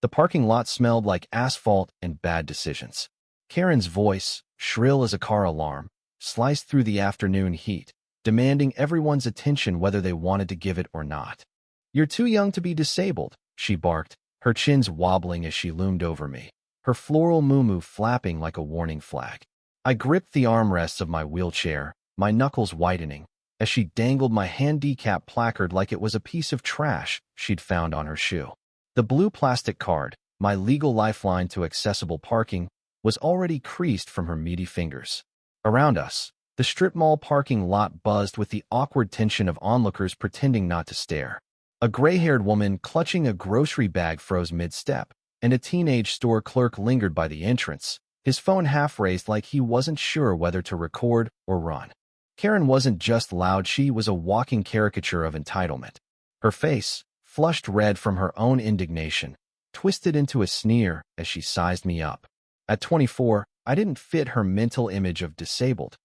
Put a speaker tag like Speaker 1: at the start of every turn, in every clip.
Speaker 1: The parking lot smelled like asphalt and bad decisions. Karen's voice, shrill as a car alarm, sliced through the afternoon heat, demanding everyone's attention whether they wanted to give it or not. "You're too young to be disabled," she barked, her chins wobbling as she loomed over me, her floral muumuu flapping like a warning flag. I gripped the armrests of my wheelchair, my knuckles whitening, as she dangled my handicap placard like it was a piece of trash she'd found on her shoe. The blue plastic card, my legal lifeline to accessible parking, was already creased from her meaty fingers. Around us, the strip mall parking lot buzzed with the awkward tension of onlookers pretending not to stare. A gray-haired woman clutching a grocery bag froze mid-step, and a teenage store clerk lingered by the entrance, his phone half-raised like he wasn't sure whether to record or run. Karen wasn't just loud, she was a walking caricature of entitlement. Her face, flushed red from her own indignation, twisted into a sneer as she sized me up. At 24, I didn't fit her mental image of disabled.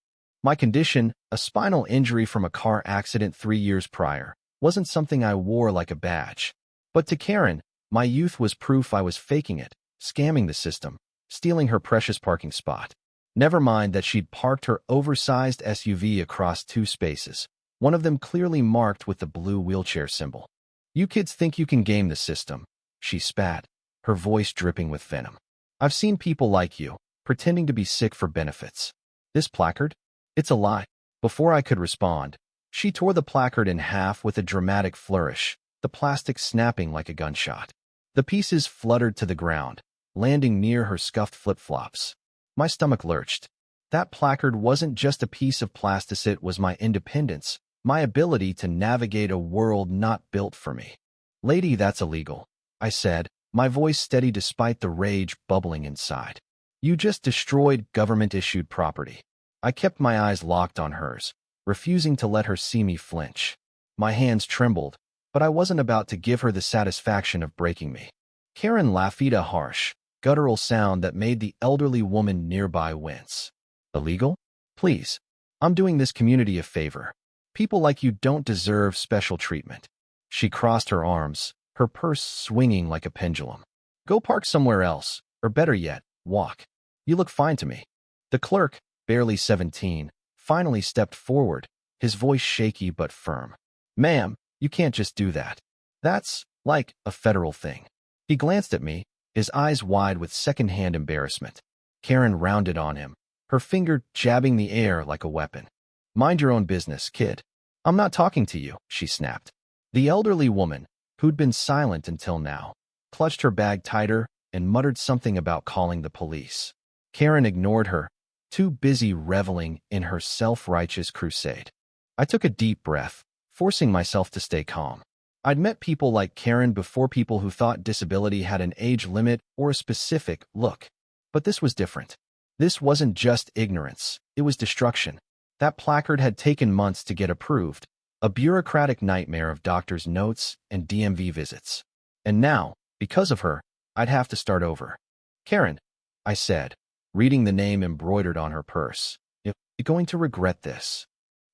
Speaker 1: My condition, a spinal injury from a car accident 3 years prior, wasn't something I wore like a badge. But to Karen, my youth was proof I was faking it, scamming the system, stealing her precious parking spot. Never mind that she'd parked her oversized SUV across 2 spaces, one of them clearly marked with the blue wheelchair symbol. "You kids think you can game the system," she spat, her voice dripping with venom. "I've seen people like you, pretending to be sick for benefits. This placard? It's a lie." Before I could respond, she tore the placard in half with a dramatic flourish, the plastic snapping like a gunshot. The pieces fluttered to the ground, landing near her scuffed flip-flops. My stomach lurched. That placard wasn't just a piece of plastic, it was my independence, my ability to navigate a world not built for me. "Lady, that's illegal," I said, my voice steady despite the rage bubbling inside. "You just destroyed government-issued property." I kept my eyes locked on hers, refusing to let her see me flinch. My hands trembled, but I wasn't about to give her the satisfaction of breaking me. Karen laughed, a harsh, guttural sound that made the elderly woman nearby wince. "Illegal? Please. I'm doing this community a favor. People like you don't deserve special treatment." She crossed her arms, her purse swinging like a pendulum. "Go park somewhere else, or better yet, walk. You look fine to me." The clerk, barely 17, finally stepped forward, his voice shaky but firm. "Ma'am, you can't just do that. That's, like, a federal thing." He glanced at me, his eyes wide with second-hand embarrassment. Karen rounded on him, her finger jabbing the air like a weapon. "Mind your own business, kid. I'm not talking to you," she snapped. The elderly woman, who'd been silent until now, clutched her bag tighter and muttered something about calling the police. Karen ignored her, too busy reveling in her self-righteous crusade. I took a deep breath, forcing myself to stay calm. I'd met people like Karen before, people who thought disability had an age limit or a specific look. But this was different. This wasn't just ignorance, it was destruction. That placard had taken months to get approved, a bureaucratic nightmare of doctors' notes and DMV visits. And now, because of her, I'd have to start over. "Karen," I said, reading the name embroidered on her purse, "you're going to regret this."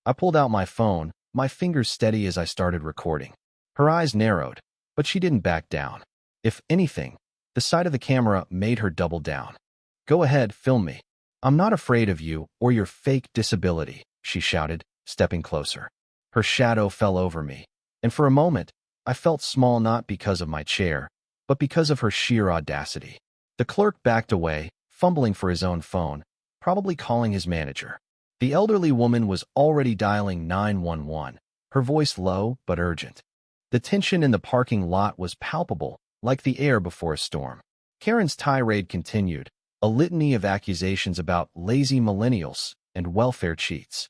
Speaker 1: I pulled out my phone, my fingers steady as I started recording. Her eyes narrowed, but she didn't back down. If anything, the sight of the camera made her double down. "Go ahead, film me. I'm not afraid of you or your fake disability," she shouted, stepping closer. Her shadow fell over me, and for a moment, I felt small, not because of my chair, but because of her sheer audacity. The clerk backed away, fumbling for his own phone, probably calling his manager. The elderly woman was already dialing 911, her voice low but urgent. The tension in the parking lot was palpable, like the air before a storm. Karen's tirade continued, a litany of accusations about lazy millennials and welfare cheats.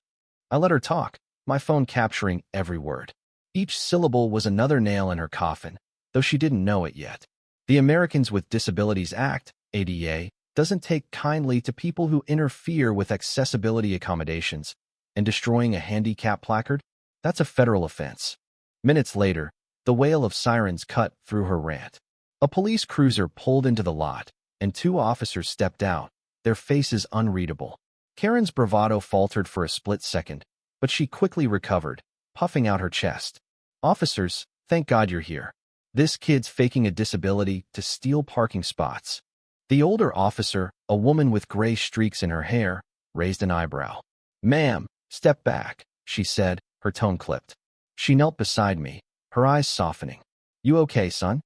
Speaker 1: I let her talk, my phone capturing every word. Each syllable was another nail in her coffin, though she didn't know it yet. The Americans with Disabilities Act, ADA, doesn't take kindly to people who interfere with accessibility accommodations, and destroying a handicap placard? That's a federal offense. Minutes later, the wail of sirens cut through her rant. A police cruiser pulled into the lot, and 2 officers stepped out, their faces unreadable. Karen's bravado faltered for a split second, but she quickly recovered, puffing out her chest. "Officers, thank God you're here. This kid's faking a disability to steal parking spots. The older officer, a woman with gray streaks in her hair, raised an eyebrow. Ma'am, step back, she said, her tone clipped. She knelt beside me, her eyes softening. You okay, son?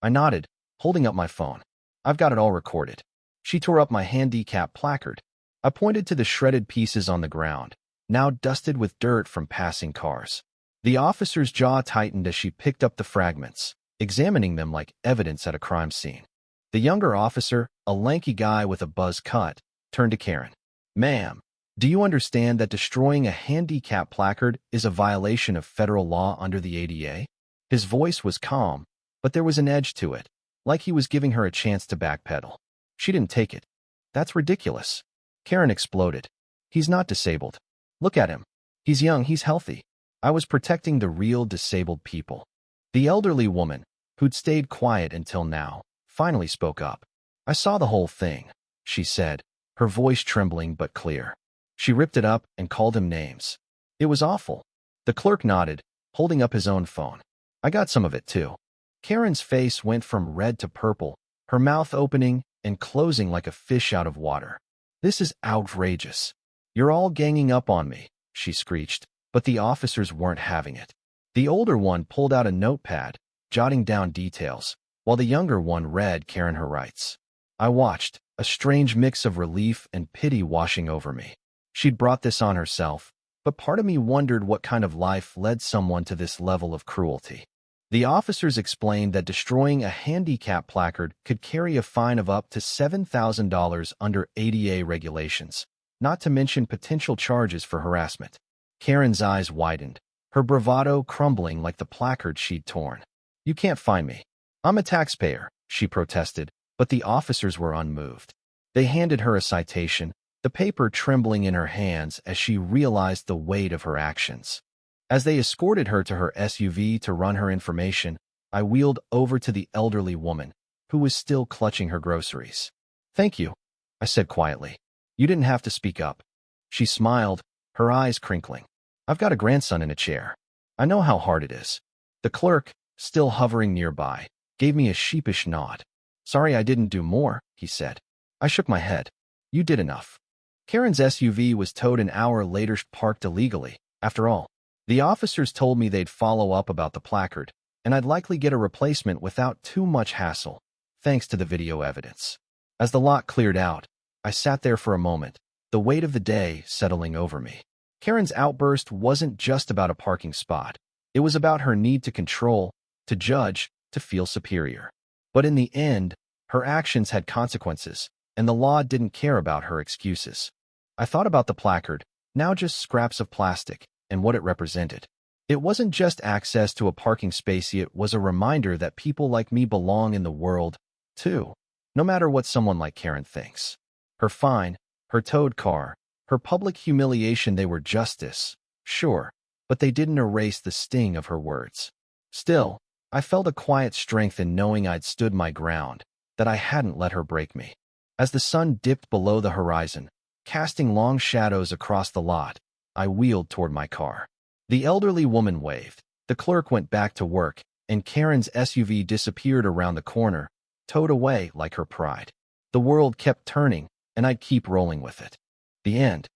Speaker 1: I nodded, holding up my phone. I've got it all recorded. She tore up my handicap placard. I pointed to the shredded pieces on the ground, now dusted with dirt from passing cars. The officer's jaw tightened as she picked up the fragments, examining them like evidence at a crime scene. The younger officer, a lanky guy with a buzz cut, turned to Karen. Ma'am, do you understand that destroying a handicap placard is a violation of federal law under the ADA? His voice was calm, but there was an edge to it, like he was giving her a chance to backpedal. She didn't take it. That's ridiculous. Karen exploded. He's not disabled. Look at him. He's young, he's healthy. I was protecting the real disabled people. The elderly woman, who'd stayed quiet until now, finally spoke up. I saw the whole thing, she said, her voice trembling but clear. She ripped it up and called him names. It was awful. The clerk nodded, holding up his own phone. I got some of it too. Karen's face went from red to purple, her mouth opening and closing like a fish out of water. This is outrageous. You're all ganging up on me, she screeched, but the officers weren't having it. The older one pulled out a notepad, jotting down details, while the younger one read Karen her rights. I watched, a strange mix of relief and pity washing over me. She'd brought this on herself, but part of me wondered what kind of life led someone to this level of cruelty. The officers explained that destroying a handicap placard could carry a fine of up to $7,000 under ADA regulations, not to mention potential charges for harassment. Karen's eyes widened, her bravado crumbling like the placard she'd torn. You can't fine me. I'm a taxpayer, she protested, but the officers were unmoved. They handed her a citation, the paper trembling in her hands as she realized the weight of her actions. As they escorted her to her SUV to run her information, I wheeled over to the elderly woman, who was still clutching her groceries. Thank you, I said quietly. You didn't have to speak up. She smiled, her eyes crinkling. I've got a grandson in a chair. I know how hard it is. The clerk, still hovering nearby, gave me a sheepish nod. Sorry I didn't do more, he said. I shook my head. You did enough. Karen's SUV was towed an hour later, parked illegally. After all, the officers told me they'd follow up about the placard, and I'd likely get a replacement without too much hassle, thanks to the video evidence. As the lot cleared out, I sat there for a moment, the weight of the day settling over me. Karen's outburst wasn't just about a parking spot. It was about her need to control, to judge, to feel superior. But in the end, her actions had consequences, and the law didn't care about her excuses. I thought about the placard, now just scraps of plastic, and what it represented. It wasn't just access to a parking space, it was a reminder that people like me belong in the world, too, no matter what someone like Karen thinks. Her fine, her towed car, her public humiliation, they were justice, sure, but they didn't erase the sting of her words. Still, I felt a quiet strength in knowing I'd stood my ground, that I hadn't let her break me. As the sun dipped below the horizon, casting long shadows across the lot, I wheeled toward my car. The elderly woman waved, the clerk went back to work, and Karen's SUV disappeared around the corner, towed away like her pride. The world kept turning, and I'd keep rolling with it. The end.